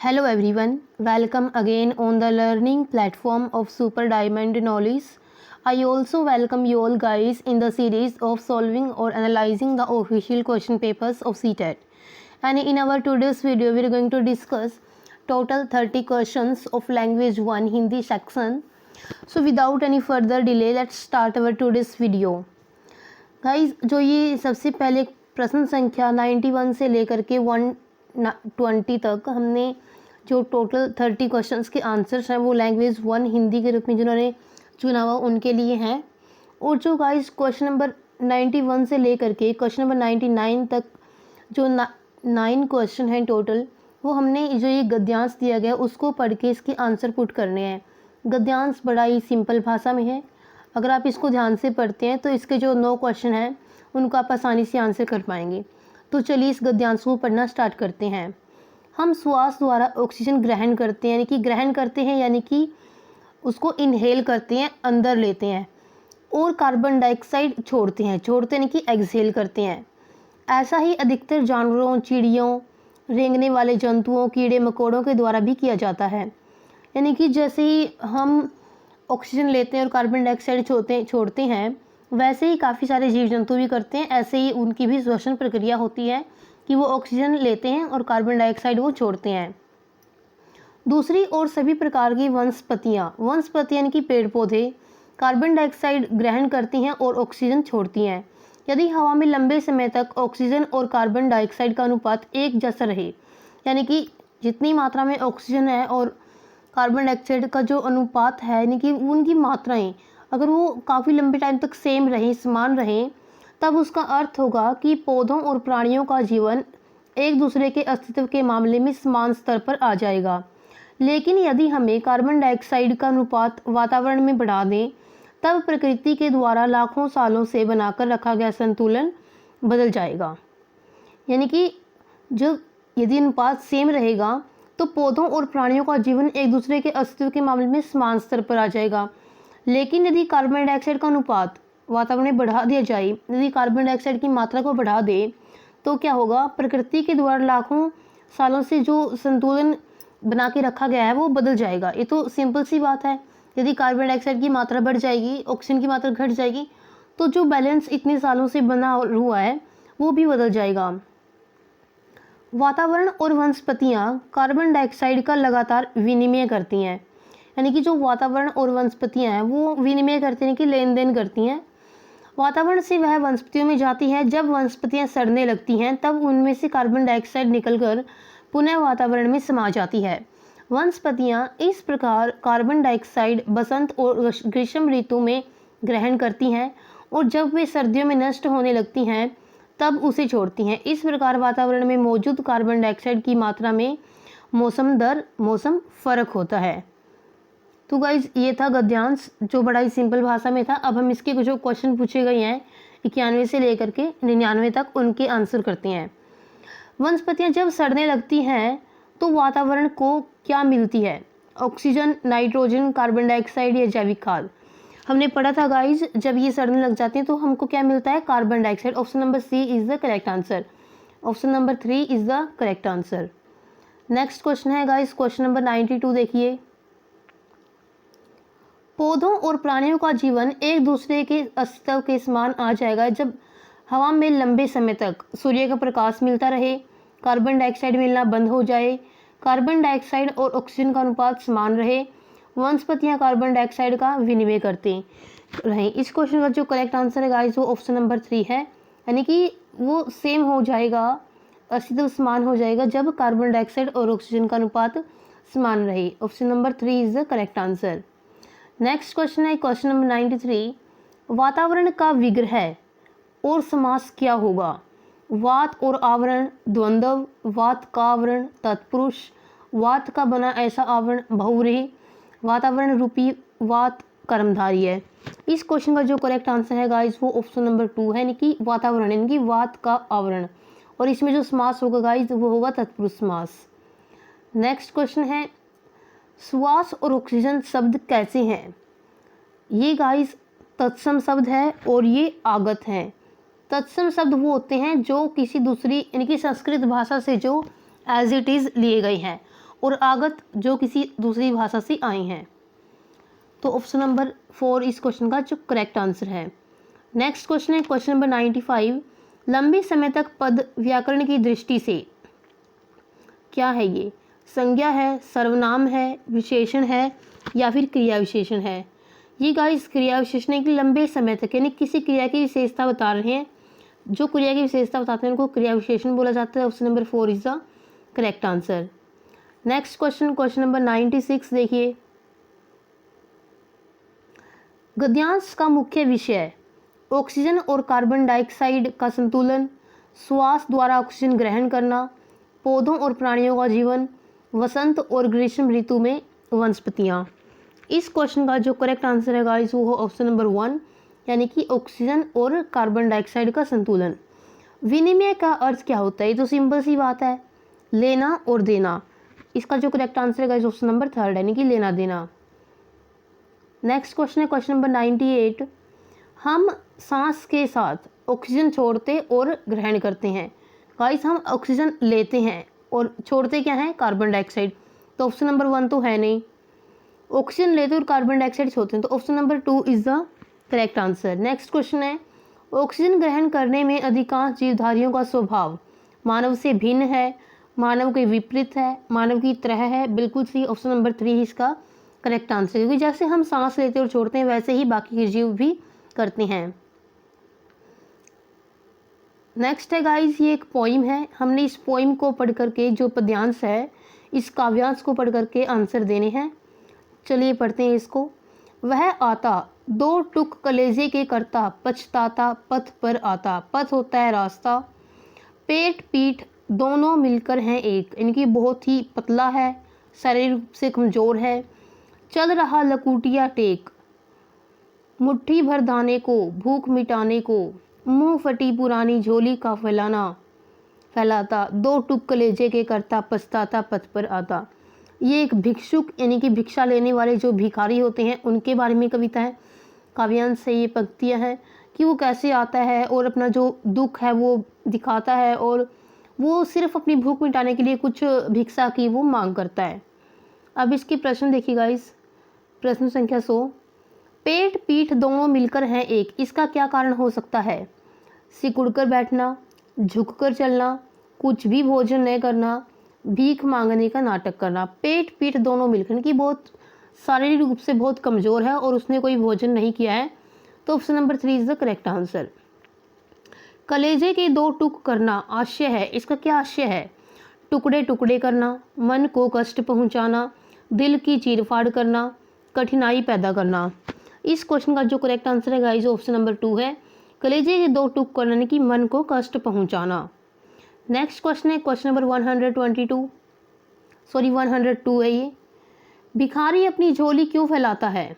Hello everyone, welcome again on the learning platform of Super Diamond Knowledge. I also welcome you all guys in the series of solving or analyzing the official question papers of CTET. And in our today's video, we are going to discuss total 30 questions of language 1 Hindi section. So without any further delay, let's start our today's video. Guys जो ये सबसे पहले प्रश्न संख्या 91 से लेकर के 120 तक हमने जो टोटल 30 क्वेश्चंस के आंसर्स हैं वो लैंग्वेज 1 हिंदी के रूप में जिन्होंने चुना हुआ उनके लिए हैं। और जो गाइज क्वेश्चन नंबर 91 से लेकर के क्वेश्चन नंबर 99 तक जो 9 क्वेश्चन हैं टोटल, वो हमने जो ये गद्यांश दिया गया उसको पढ़ के इसके आंसर पुट करने हैं। गद्यांश बड़ा ही सिंपल भाषा में है, अगर आप इसको ध्यान से पढ़ते हैं तो इसके जो 9 क्वेश्चन हैं उनको आप आसानी से आंसर कर पाएंगे। तो चलिए इस गद्यांश को पढ़ना स्टार्ट करते हैं। हम श्वास द्वारा ऑक्सीजन ग्रहण करते हैं, यानी कि उसको इनहेल करते हैं, अंदर लेते हैं, और कार्बन डाइऑक्साइड छोड़ते हैं यानी कि एक्सहेल करते हैं। ऐसा ही अधिकतर जानवरों, चिड़ियों, रेंगने वाले जंतुओं, कीड़े मकोड़ों के द्वारा भी किया जाता है। यानी कि जैसे ही हम ऑक्सीजन लेते हैं और कार्बन डाइऑक्साइड छोड़ते हैं, वैसे ही काफ़ी सारे जीव जंतु भी करते हैं। ऐसे ही उनकी भी श्वसन प्रक्रिया होती है कि वो ऑक्सीजन लेते हैं और कार्बन डाइऑक्साइड वो छोड़ते हैं। दूसरी ओर सभी प्रकार की वनस्पतियाँ यानी कि पेड़ पौधे कार्बन डाइऑक्साइड ग्रहण करती हैं और ऑक्सीजन छोड़ती हैं। यदि हवा में लंबे समय तक ऑक्सीजन और कार्बन डाइऑक्साइड का अनुपात एक जैसा रहे, यानी कि जितनी मात्रा में ऑक्सीजन है और कार्बन डाइऑक्साइड का जो अनुपात है, यानी कि उनकी मात्राएं अगर वो काफ़ी लंबे टाइम तक सेम रहें, समान रहें, तब उसका अर्थ होगा कि पौधों और प्राणियों का जीवन एक दूसरे के अस्तित्व के मामले में समान स्तर पर आ जाएगा। लेकिन यदि हमें कार्बन डाइऑक्साइड का अनुपात वातावरण में बढ़ा दें, तब प्रकृति के द्वारा लाखों सालों से बनाकर रखा गया संतुलन बदल जाएगा। यानी कि यदि अनुपात सेम रहेगा तो पौधों और प्राणियों का जीवन एक दूसरे के अस्तित्व के मामले में समान स्तर पर आ जाएगा। लेकिन यदि कार्बन डाइऑक्साइड का अनुपात वातावरण में बढ़ा दिया जाए, यदि कार्बन डाइऑक्साइड की मात्रा को बढ़ा दे, तो क्या होगा, प्रकृति के द्वारा लाखों सालों से जो संतुलन बना के रखा गया है वो बदल जाएगा। ये तो सिंपल सी बात है। यदि कार्बन डाइऑक्साइड की मात्रा बढ़ जाएगी, ऑक्सीजन की मात्रा घट जाएगी, तो जो बैलेंस इतने सालों से बना हुआ है वो भी बदल जाएगा। वातावरण और वनस्पतियाँ कार्बन डाइऑक्साइड का लगातार विनिमय करती हैं। यानी कि जो वातावरण और वनस्पतियाँ हैं वो विनिमय करती हैं कि लेन देन करती हैं। वातावरण से वह वनस्पतियों में जाती है। जब वनस्पतियाँ सड़ने लगती हैं तब उनमें से कार्बन डाइऑक्साइड निकलकर पुनः वातावरण में समा जाती है। वनस्पतियाँ इस प्रकार कार्बन डाइऑक्साइड बसंत और ग्रीष्म ऋतु में ग्रहण करती हैं, और जब वे सर्दियों में नष्ट होने लगती हैं तब उसे छोड़ती हैं। इस प्रकार वातावरण में मौजूद कार्बन डाइऑक्साइड की मात्रा में मौसम फर्क होता है। तो गाइज ये था गद्यांश जो बड़ा ही सिंपल भाषा में था। अब हम इसके जो क्वेश्चन पूछे गए हैं 91 से लेकर के 99 तक, उनके आंसर करते हैं। वनस्पतियाँ जब सड़ने लगती हैं तो वातावरण को क्या मिलती है? ऑक्सीजन, नाइट्रोजन, कार्बन डाइऑक्साइड या जैविक खाद? हमने पढ़ा था गाइज, जब ये सड़ने लग जाते हैं तो हमको क्या मिलता है? Carbon dioxide. Option number C is the correct answer. Option number 3 is the correct answer. Next question है गाइज क्वेश्चन नंबर 92। देखिए, पौधों और प्राणियों का जीवन एक दूसरे के अस्तित्व के समान आ जाएगा जब हवा में लंबे समय तक सूर्य का प्रकाश मिलता रहे, कार्बन डाइऑक्साइड मिलना बंद हो जाए, कार्बन डाइऑक्साइड और ऑक्सीजन का अनुपात समान रहे, वनस्पतियाँ कार्बन डाइऑक्साइड का विनिमय करते रहें। इस क्वेश्चन का जो करेक्ट आंसर है गाइस वो ऑप्शन नंबर 3 है। यानी कि वो सेम हो जाएगा, अस्तित्व समान हो जाएगा जब कार्बन डाइऑक्साइड और ऑक्सीजन का अनुपात समान रहे। Option number 3 is the correct answer. Next question है क्वेश्चन नंबर 93। वातावरण का विग्रह और समास क्या होगा? वात और आवरण द्वंद्व, वात का आवरण तत्पुरुष, वात का बना ऐसा आवरण बहुव्रीहि, वातावरण रूपी वात कर्मधारी है। इस क्वेश्चन का जो करेक्ट आंसर है गाइस वो ऑप्शन नंबर 2 है, यानी कि वातावरण यानी कि वात का आवरण, और इसमें जो समास होगा गाइस वो होगा तत्पुरुष समास। नेक्स्ट क्वेश्चन है, श्वास और ऑक्सीजन शब्द कैसे हैं? ये गाइस तत्सम शब्द है और ये आगत हैं। तत्सम शब्द वो होते हैं जो किसी दूसरी यानी कि संस्कृत भाषा से जो एज इट इज़ लिए गए हैं, और आगत जो किसी दूसरी भाषा से आए हैं। तो ऑप्शन नंबर 4 इस क्वेश्चन का जो करेक्ट आंसर है। नेक्स्ट क्वेश्चन है क्वेश्चन नंबर 95। लंबे समय तक पद व्याकरण की दृष्टि से क्या है? ये संज्ञा है, सर्वनाम है, विशेषण है या फिर क्रिया विशेषण है? ये गाइस क्रिया विशेषण है कि लंबे समय तक यानी किसी क्रिया की विशेषता बता रहे हैं। जो क्रिया की विशेषता बताते हैं उनको क्रिया विशेषण बोला जाता है। Option number 4 is the correct answer. Next question question number 96 देखिए। गद्यांश का मुख्य विषय ऑक्सीजन और कार्बन डाइऑक्साइड का संतुलन, श्वास द्वारा ऑक्सीजन ग्रहण करना, पौधों और प्राणियों का जीवन, वसंत और ग्रीष्म ऋतु में वनस्पतियाँ। इस क्वेश्चन का जो करेक्ट आंसर है गाइस वो ऑप्शन नंबर 1 यानी कि ऑक्सीजन और कार्बन डाइऑक्साइड का संतुलन। विनिमय का अर्थ क्या होता है? ये तो सिंपल सी बात है, लेना और देना। इसका जो करेक्ट आंसर है गाइस ऑप्शन नंबर 3 यानी कि लेना देना। नेक्स्ट क्वेश्चन है क्वेश्चन नंबर 98। हम सांस के साथ ऑक्सीजन छोड़ते और ग्रहण करते हैं। गाइस हम ऑक्सीजन लेते हैं और छोड़ते क्या है? Carbon dioxide. तो ऑप्शन नंबर 1 तो है नहीं। ऑक्सीजन लेते और कार्बन डाइऑक्साइड छोड़ते हैं, तो option number 2 is the correct answer. Next question है ऑक्सीजन ग्रहण करने में अधिकांश जीवधारियों का स्वभाव मानव से भिन्न है, मानव के विपरीत है, मानव की तरह है? बिल्कुल सही, ऑप्शन नंबर 3 इसका करेक्ट आंसर, क्योंकि जैसे हम सांस लेते और छोड़ते हैं वैसे ही बाकी के जीव भी करते हैं। नेक्स्ट है गाइस ये एक पोइम है। हमने इस पोइम को पढ़ करके जो पद्यांश है इस काव्यांश को पढ़ करके आंसर देने हैं। चलिए पढ़ते हैं इसको। वह आता दो टुक कलेजे के करता, पछताता पथ पर आता। पथ होता है रास्ता, पेट पीठ दोनों मिलकर हैं एक, इनकी बहुत ही पतला है, शारीरिक रूप से कमज़ोर है। चल रहा लकुटिया टेक, मुट्ठी भर दाने को, भूख मिटाने को, मुंह फटी पुरानी झोली का फैलाता, दो टुक कलेजे के करता, पछताता पथ पर आता। ये एक भिक्षुक यानी कि भिक्षा लेने वाले जो भिखारी होते हैं उनके बारे में कविता है। काव्यांश से ये पंक्तियाँ हैं कि वो कैसे आता है और अपना जो दुख है वो दिखाता है और वो सिर्फ अपनी भूख मिटाने के लिए कुछ भिक्षा की वो मांग करता है। अब इसके प्रश्न देखिएगा। इस प्रश्न संख्या 100। पेट पीठ दोनों मिलकर हैं एक, इसका क्या कारण हो सकता है? सिकुड़कर बैठना, झुककर चलना, कुछ भी भोजन न करना, भीख मांगने का नाटक करना। पेट पीठ दोनों मिलकर कि बहुत शारीरिक रूप से बहुत कमज़ोर है और उसने कोई भोजन नहीं किया है, तो option number 3 is the correct answer. कलेजे के दो टुक करना आशय है, इसका क्या आशय है? टुकड़े टुकड़े करना, मन को कष्ट पहुंचाना, दिल की चीरफाड़ करना, कठिनाई पैदा करना। इस क्वेश्चन का जो करेक्ट आंसर है गाइस ऑप्शन नंबर 2 है, कलेजे के दो टुक करना यानी कि मन को कष्ट पहुंचाना। नेक्स्ट क्वेश्चन है क्वेश्चन नंबर 102 है ये। भिखारी अपनी झोली क्यों फैलाता है?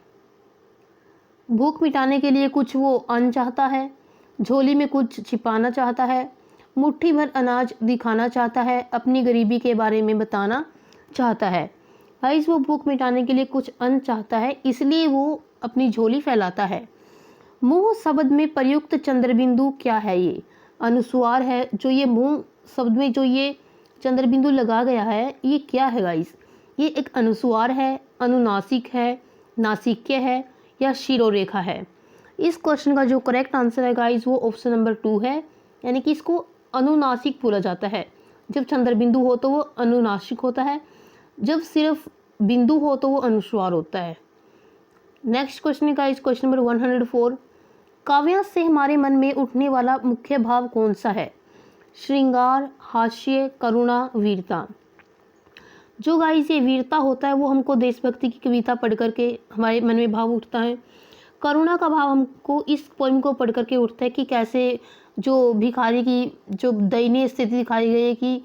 भूख मिटाने के लिए कुछ वो अन्न चाहता है, झोली में कुछ छिपाना चाहता है, मुट्ठी भर अनाज दिखाना चाहता है, अपनी गरीबी के बारे में बताना चाहता है। गाइस वो भूख मिटाने के लिए कुछ अन्न चाहता है इसलिए वो अपनी झोली फैलाता है। मुंह शब्द में प्रयुक्त चंद्रबिंदु क्या है? ये अनुस्वार है। जो ये मुंह शब्द में जो ये चंद्रबिंदु लगा गया है ये क्या है गाइस? ये एक अनुस्वार है, अनुनासिक है, नासिक्य है या शिरोरेखा है? इस क्वेश्चन का जो करेक्ट आंसर है गाइस वो ऑप्शन नंबर 2 है, यानी कि इसको अनुनासिक बोला जाता है। जब चंद्रबिंदु हो तो वो अनुनासिक होता है, जब सिर्फ बिंदु हो तो वो अनुस्वार होता है। नेक्स्ट क्वेश्चन है गाइस क्वेश्चन नंबर 104। काव्यांश से हमारे मन में उठने वाला मुख्य भाव कौन सा है? श्रृंगार, हास्य, करुणा, वीरता। जो गाइस ये वीरता होता है वो हमको देशभक्ति की कविता पढ़ करके हमारे मन में भाव उठता है। करुणा का भाव हमको इस पोइम को पढ़ करके उठता है कि कैसे जो भिखारी की जो दयनीय स्थिति दिखाई गई है कि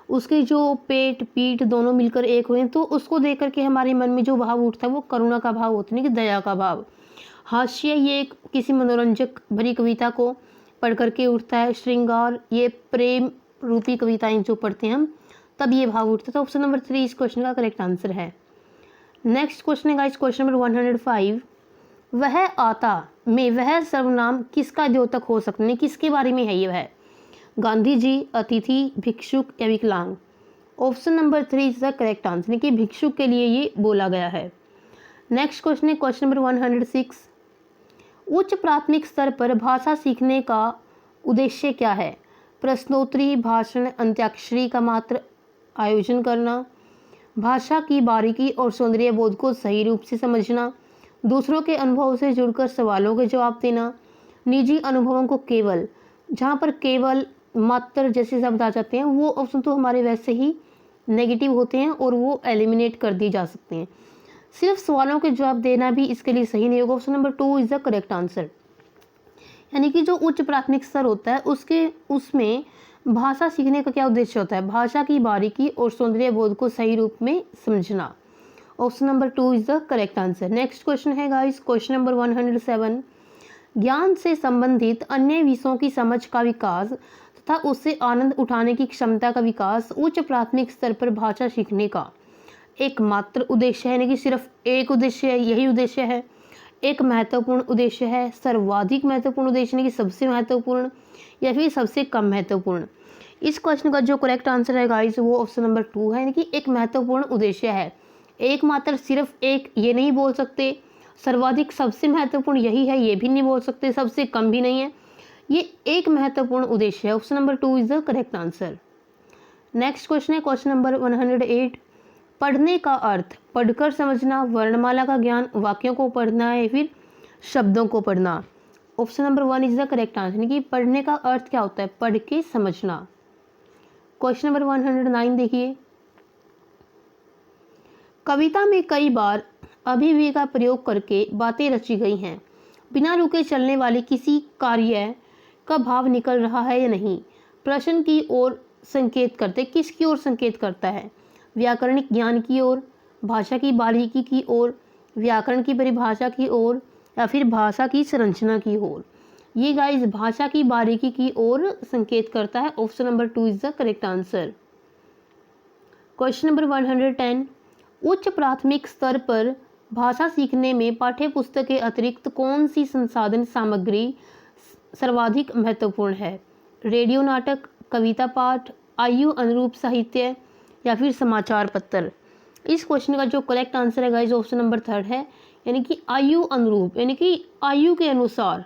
उसके जो पेट पीठ दोनों मिलकर एक हुए, तो उसको देख करके हमारे मन में जो भाव उठता है वो करुणा का भाव होता है कि दया का भाव। हास्य ये एक किसी मनोरंजक भरी कविता को पढ़ करके उठता है। श्रृंगार ये प्रेम रूपी कविताएं जो पढ़ते हैं हम तब ये भाव उठता है। तो ऑप्शन नंबर 3 इस क्वेश्चन का करेक्ट आंसर है। नेक्स्ट क्वेश्चन है गाइस क्वेश्चन नंबर 105। वह आता में वह सर्वनाम किसका द्योतक हो सकते हैं? किसके बारे में है ये? वह गांधी जी, अतिथि, भिक्षुक या विकलांग? Option number 3 is the correct answer, यानी कि भिक्षुक के लिए ये बोला गया है। नेक्स्ट क्वेश्चन है क्वेश्चन नंबर 106। उच्च प्राथमिक स्तर पर भाषा सीखने का उद्देश्य क्या है? प्रश्नोत्तरी, भाषण, अंत्याक्षरी का मात्र आयोजन करना, भाषा की बारीकी और सौंदर्य बोध को सही रूप से समझना, दूसरों के अनुभव से जुड़कर सवालों के जवाब देना, निजी अनुभवों को केवल, जहाँ पर केवल, मात्र जैसे शब्द आ जाते हैं वो ऑप्शन तो हमारे वैसे ही नेगेटिव होते हैं और वो एलिमिनेट कर दिए जा सकते हैं। सिर्फ सवालों के जवाब देना भी इसके लिए सही नहीं होगा। Option number 2 is the correct answer, यानी कि जो उच्च प्राथमिक स्तर होता है उसमें भाषा सीखने का क्या उद्देश्य होता है? भाषा की बारीकी और सौंदर्य बोध को सही रूप में समझना। Option number 2 is the correct answer. Next question है गाइस क्वेश्चन नंबर 107। ज्ञान से संबंधित अन्य विषयों की समझ का विकास तथा उससे आनंद उठाने की क्षमता का विकास उच्च प्राथमिक स्तर पर भाषा सीखने का एकमात्र उद्देश्य है, यानी कि सिर्फ एक उद्देश्य है, यही उद्देश्य है, एक महत्वपूर्ण उद्देश्य है, सर्वाधिक महत्वपूर्ण उद्देश्य, यानी कि सबसे महत्वपूर्ण या फिर सबसे कम महत्वपूर्ण। इस क्वेश्चन का जो करेक्ट आंसर है गाइस वो ऑप्शन नंबर 2 है, यानी कि एक महत्वपूर्ण उद्देश्य है। एकमात्र सिर्फ एक ये नहीं बोल सकते, सर्वाधिक सबसे महत्वपूर्ण यही है ये भी नहीं बोल सकते, सबसे कम भी नहीं है, ये एक महत्वपूर्ण उद्देश्य है। Option number 2 is the correct answer. Next question है क्वेश्चन नंबर 108। पढ़ने का अर्थ पढ़कर समझना, वर्णमाला का ज्ञान, वाक्यों को पढ़ना है फिर शब्दों को पढ़ना। Option number 1 is the correct answer, यानी कि पढ़ने का अर्थ क्या होता है? पढ़ के समझना। क्वेश्चन नंबर 109 देखिए। कविता में कई बार अभिव्यक्ति का प्रयोग करके बातें रची गई हैं। बिना रुके चलने वाले किसी कार्य का भाव निकल रहा है या नहीं? प्रश्न की ओर संकेत करते, किसकी ओर संकेत करता है? व्याकरणिक ज्ञान की ओर, भाषा की बारीकी की ओर, व्याकरण की परिभाषा की ओर या फिर भाषा की संरचना की ओर? ये गाइस भाषा की बारीकी की ओर संकेत करता है। Option number 2 is the correct answer. Question number 110। उच्च प्राथमिक स्तर पर भाषा सीखने में पाठ्य पुस्तक के अतिरिक्त कौन सी संसाधन सामग्री सर्वाधिक महत्वपूर्ण है? रेडियो नाटक, कविता पाठ, आयु अनुरूप साहित्य या फिर समाचार पत्र? इस क्वेश्चन का जो करेक्ट आंसर है गाइस ऑप्शन नंबर 3 है, यानी कि आयु अनुरूप, यानी कि आयु के अनुसार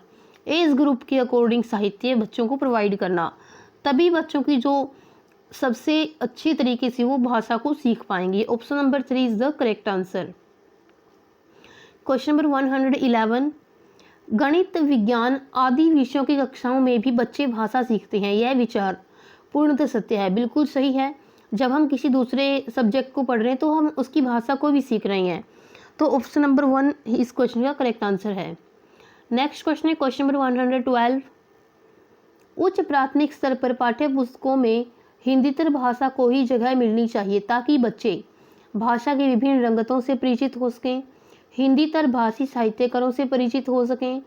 एज ग्रुप के अकॉर्डिंग साहित्य बच्चों को प्रोवाइड करना, तभी बच्चों की जो सबसे अच्छी तरीके से वो भाषा को सीख पाएंगे। Option number 3 is the correct answer. Question number 111। गणित, विज्ञान आदि विषयों की कक्षाओं में भी बच्चे भाषा सीखते हैं, यह विचार पूर्णतः सत्य है? बिल्कुल सही है। जब हम किसी दूसरे सब्जेक्ट को पढ़ रहे हैं तो हम उसकी भाषा को भी सीख रहे हैं, तो ऑप्शन नंबर 1 इस क्वेश्चन का करेक्ट आंसर है। नेक्स्ट क्वेश्चन है क्वेश्चन नंबर 112। उच्च प्राथमिक स्तर पर पाठ्य पुस्तकों में हिंदीतर भाषा को ही जगह मिलनी चाहिए ताकि बच्चे भाषा के विभिन्न रंगतों से परिचित हो सकें, हिंदीतर भाषी साहित्यकारों से परिचित हो सकें,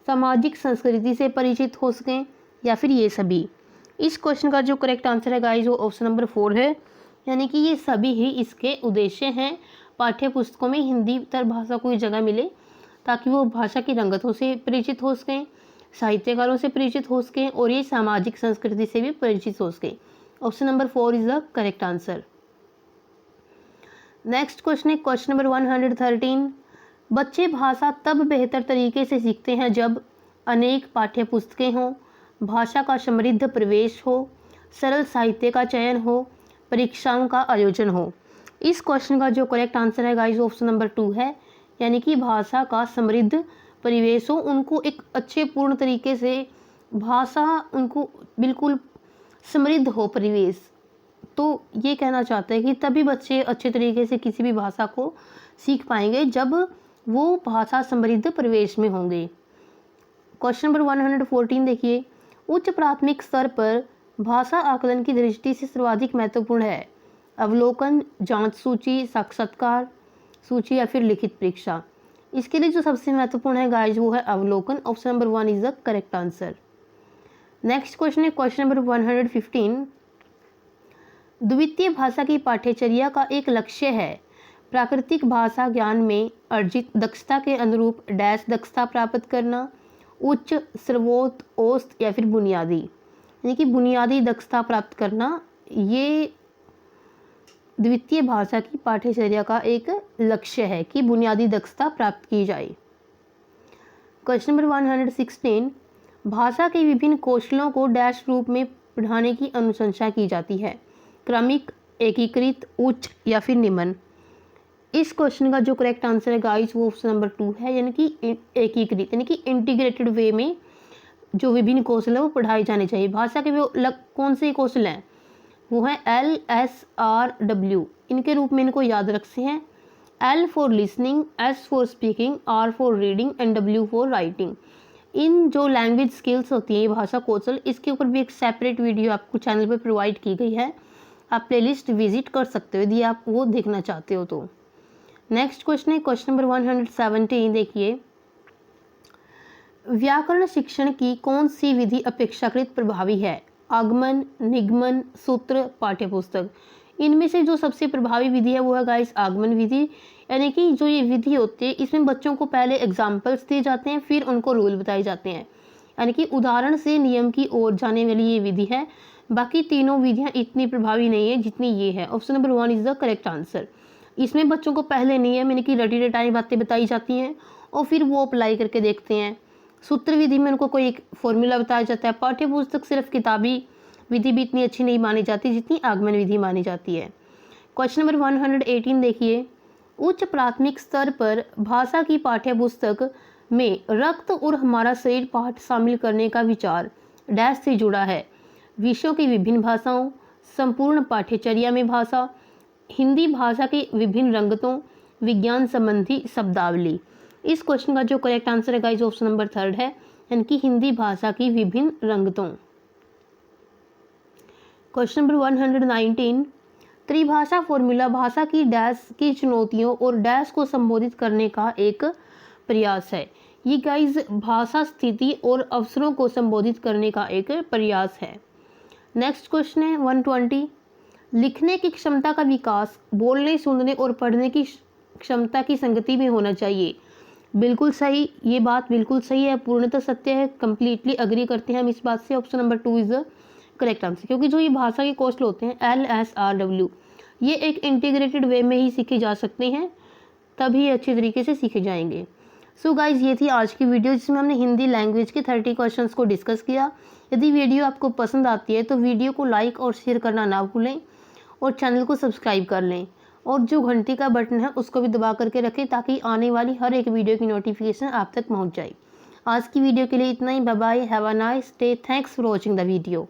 सामाजिक संस्कृति से परिचित हो सकें या फिर ये सभी? इस क्वेश्चन का जो करेक्ट आंसर है गाइस वो ऑप्शन नंबर 4 है, यानी कि ये सभी ही इसके उद्देश्य हैं। पाठ्य पुस्तकों में हिंदीतर भाषा को ही जगह मिले ताकि वो भाषा की रंगतों से परिचित हो सकें, साहित्यकारों से परिचित हो सकें और ये सामाजिक संस्कृति से भी परिचित हो सकें। Option number 4 is the correct answer. Next question है क्वेश्चन नंबर 113। बच्चे भाषा तब बेहतर तरीके से सीखते हैं जब अनेक पाठ्य पुस्तकें हों, भाषा का समृद्ध प्रवेश हो, सरल साहित्य का चयन हो, परीक्षाओं का आयोजन हो। इस क्वेश्चन का जो करेक्ट आंसर है गाइस ऑप्शन नंबर 2 है, यानी कि भाषा का समृद्ध परिवेश हो, उनको एक अच्छे पूर्ण तरीके से भाषा उनको बिल्कुल समृद्ध हो परिवेश, तो ये कहना चाहते हैं कि तभी बच्चे अच्छे तरीके से किसी भी भाषा को सीख पाएंगे जब वो भाषा समृद्ध परिवेश में होंगे। क्वेश्चन नंबर 114 देखिए। उच्च प्राथमिक स्तर पर भाषा आकलन की दृष्टि से सर्वाधिक महत्वपूर्ण है? अवलोकन, जांच सूची, साक्षात्कार सूची या फिर लिखित परीक्षा? इसके लिए जो सबसे महत्वपूर्ण है गाइस वो है अवलोकन। Option number 1 is the correct answer. Next question है क्वेश्चन नंबर 115। द्वितीय भाषा की पाठ्यचर्या का एक लक्ष्य है प्राकृतिक भाषा ज्ञान में अर्जित दक्षता के अनुरूप डैश दक्षता प्राप्त करना, उच्च, सर्वोत्त, औसत या फिर बुनियादी, यानी कि बुनियादी दक्षता प्राप्त करना। ये द्वितीय भाषा की पाठ्यचर्या का एक लक्ष्य है कि बुनियादी दक्षता प्राप्त की जाए। क्वेश्चन नंबर 116, भाषा के विभिन्न कौशलों को डैश रूप में पढ़ाने की अनुशंसा की जाती है, क्रमिक, एकीकृत, उच्च या फिर निम्न। इस क्वेश्चन का जो करेक्ट आंसर है गाइस वो ऑप्शन नंबर 2 है, यानी कि एकीकृत, यानी कि इंटीग्रेटेड वे में जो विभिन्न कौशल है वो पढ़ाए जाने चाहिए। भाषा के वो कौन से कौशल हैं, वो है LSRW, इनके रूप में इनको याद रखते हैं। L for listening, S for speaking, R for reading and W for writing. इन जो लैंग्वेज स्किल्स होती है भाषा कौशल, इसके ऊपर भी एक सेपरेट वीडियो आपको चैनल पर प्रोवाइड की गई है, आप प्लेलिस्ट विजिट कर सकते हो यदि आप वो देखना चाहते हो तो। नेक्स्ट क्वेश्चन है क्वेश्चन नंबर 117, देखिए व्याकरण शिक्षण की कौन सी विधि अपेक्षाकृत प्रभावी है, आगमन, निगमन, सूत्र, पाठ्यपुस्तक। इनमें से जो सबसे प्रभावी विधि है वो है गाइस आगमन विधि, यानी कि जो ये विधि होती है इसमें बच्चों को पहले एग्जाम्पल्स दिए जाते हैं, फिर उनको रूल बताए जाते हैं, यानी कि उदाहरण से नियम की ओर जाने वाली ये विधि है। बाकी तीनों विधियां इतनी प्रभावी नहीं है जितनी ये है। Option number 1 is the correct answer. इसमें बच्चों को पहले नियम यानी कि रटी रटाई बातें बताई जाती हैं और फिर वो अप्लाई करके देखते हैं। सूत्र विधि में उनको कोई एक फॉर्मूला बताया जाता है। पाठ्यपुस्तक सिर्फ किताबी विधि भी इतनी अच्छी नहीं मानी जाती जितनी आगमन विधि मानी जाती है। क्वेश्चन नंबर 118, देखिए उच्च प्राथमिक स्तर पर भाषा की पाठ्यपुस्तक में रक्त और हमारा शरीर पाठ शामिल करने का विचार डैश से जुड़ा है, विषयों की विभिन्न भाषाओं, संपूर्ण पाठ्यचर्या में भाषा, हिंदी भाषा के विभिन्न रंगतों, विज्ञान संबंधी शब्दावली। इस क्वेश्चन का जो करेक्ट आंसर है गाइस ऑप्शन नंबर 3 है, यानी कि हिंदी भाषा की विभिन्न रंगतों। क्वेश्चन नंबर 119, त्रिभाषा फॉर्मूला भाषा की डैश की चुनौतियों और डैश को संबोधित करने का एक प्रयास है। ये गाइस भाषा स्थिति और अवसरों को संबोधित करने का एक प्रयास है। नेक्स्ट क्वेश्चन है 120, लिखने की क्षमता का विकास बोलने, सुनने और पढ़ने की क्षमता की संगति में होना चाहिए। बिल्कुल सही, ये बात बिल्कुल सही है, पूर्णतः सत्य है, कंप्लीटली अग्री करते हैं हम इस बात से। Option number 2 is the correct answer, क्योंकि जो ये भाषा के कौशल होते हैं LSRW ये एक इंटीग्रेटेड वे में ही सीखे जा सकते हैं, तभी अच्छे तरीके से सीखे जाएंगे। सो गाइज ये थी आज की वीडियो जिसमें हमने हिंदी लैंग्वेज के 30 क्वेश्चंस को डिस्कस किया। यदि वीडियो आपको पसंद आती है तो वीडियो को लाइक और शेयर करना ना भूलें और चैनल को सब्सक्राइब कर लें और जो घंटी का बटन है उसको भी दबा करके रखें ताकि आने वाली हर एक वीडियो की नोटिफिकेशन आप तक पहुंच जाए। आज की वीडियो के लिए इतना ही। Bye bye, have a nice day, thanks for watching the video.